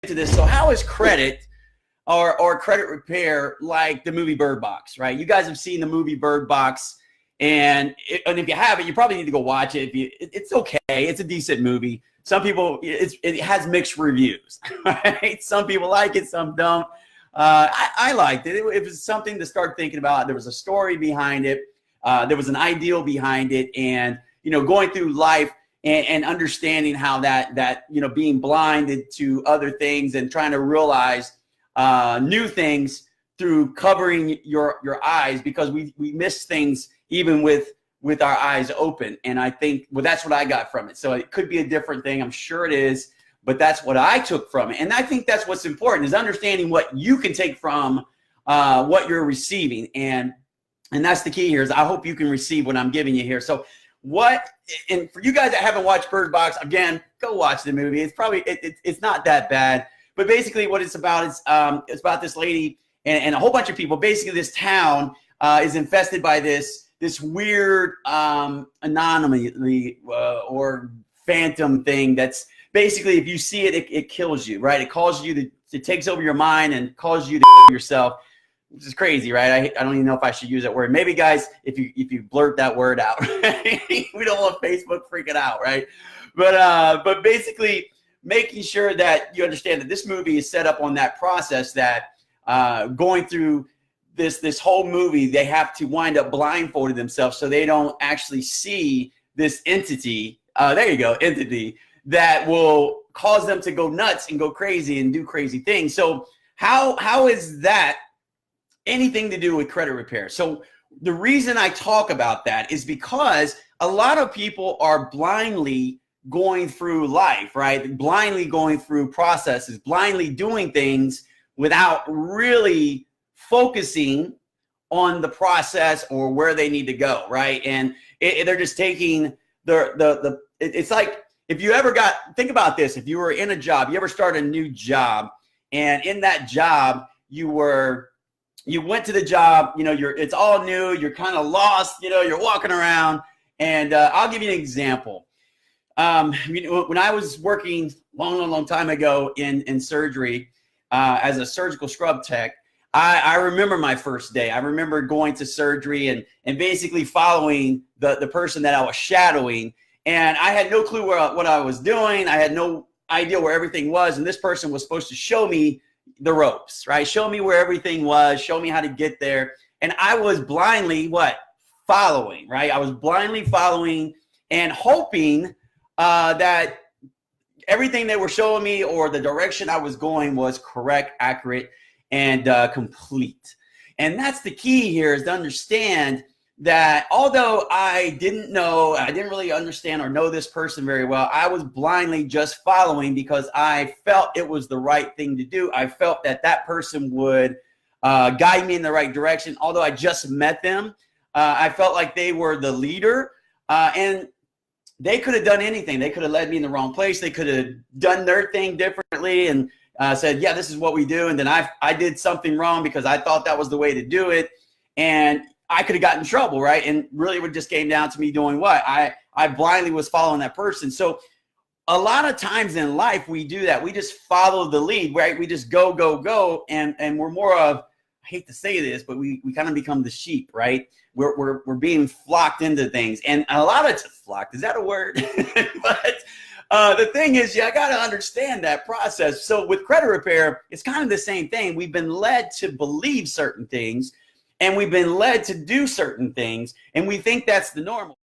into this. So how is credit or credit repair like the movie Bird Box, right? You guys have seen the movie Bird Box, and if you haven't, you probably need to go watch it. It's okay. It's a decent movie. Some people, it has mixed reviews, right? Some people like it, some don't. I liked it. It was something to start thinking about. There was a story behind it. There was an ideal behind it, and going through life and understanding how that being blinded to other things and trying to realize new things through covering your eyes, because we miss things even with our eyes open. And I think, well, that's what I got from it. So it could be a different thing. I'm sure it is, but that's what I took from it. And I think that's what's important, is understanding what you can take from what you're receiving. And that's the key here, is I hope you can receive what I'm giving you here. So and for you guys that haven't watched Bird Box, again, go watch the movie. It's probably, it's not that bad. But basically what it's about is it's about this lady and a whole bunch of people. Basically this town is infested by this weird anomaly or phantom thing that's basically, if you see it, it kills you, right? It causes you it takes over your mind and causes you to yourself, which is crazy, right? I don't even know if I should use that word. Maybe guys, if you blurt that word out, right? We don't want Facebook freaking out, right? But basically making sure that you understand that this movie is set up on that process, that going through this whole movie, they have to wind up blindfolded themselves so they don't actually see this entity. There you go, entity that will cause them to go nuts and go crazy and do crazy things. So how is that anything to do with credit repair? So the reason I talk about that is because a lot of people are blindly going through life, right? Blindly going through processes, blindly doing things without really focusing on the process or where they need to go, right? And they're just taking it's like, if you ever think about this, if you were in a job, you ever start a new job, and in that job you went to the job, it's all new, you're kind of lost, you're walking around. And I'll give you an example. When I was working long time ago in surgery as a surgical scrub tech, I remember my first day. I remember going to surgery and basically following the person that I was shadowing. And I had no clue what I was doing. I had no idea where everything was. And this person was supposed to show me the ropes, right? Show me where everything was, show me how to get there. And I was blindly following, right? I was blindly following and hoping that everything they were showing me or the direction I was going was correct, accurate, and complete. And that's the key here, is to understand that although I didn't really understand or know this person very well, I was blindly just following because I felt it was the right thing to do. I felt that person would guide me in the right direction. Although I just met them, I felt like they were the leader, and they could have done anything. They could have led me in the wrong place. They could have done their thing differently and said, yeah, this is what we do. And then I did something wrong because I thought that was the way to do it. And I could have gotten in trouble, right? And really it just came down to me doing what? I blindly was following that person. So a lot of times in life, we do that. We just follow the lead, right? We just go, and we're more of, I hate to say this, but we kind of become the sheep, right? We're being flocked into things. And a lot of flocked, is that a word? But the thing is, I got to understand that process. So with credit repair, it's kind of the same thing. We've been led to believe certain things, and we've been led to do certain things, and we think that's the normal.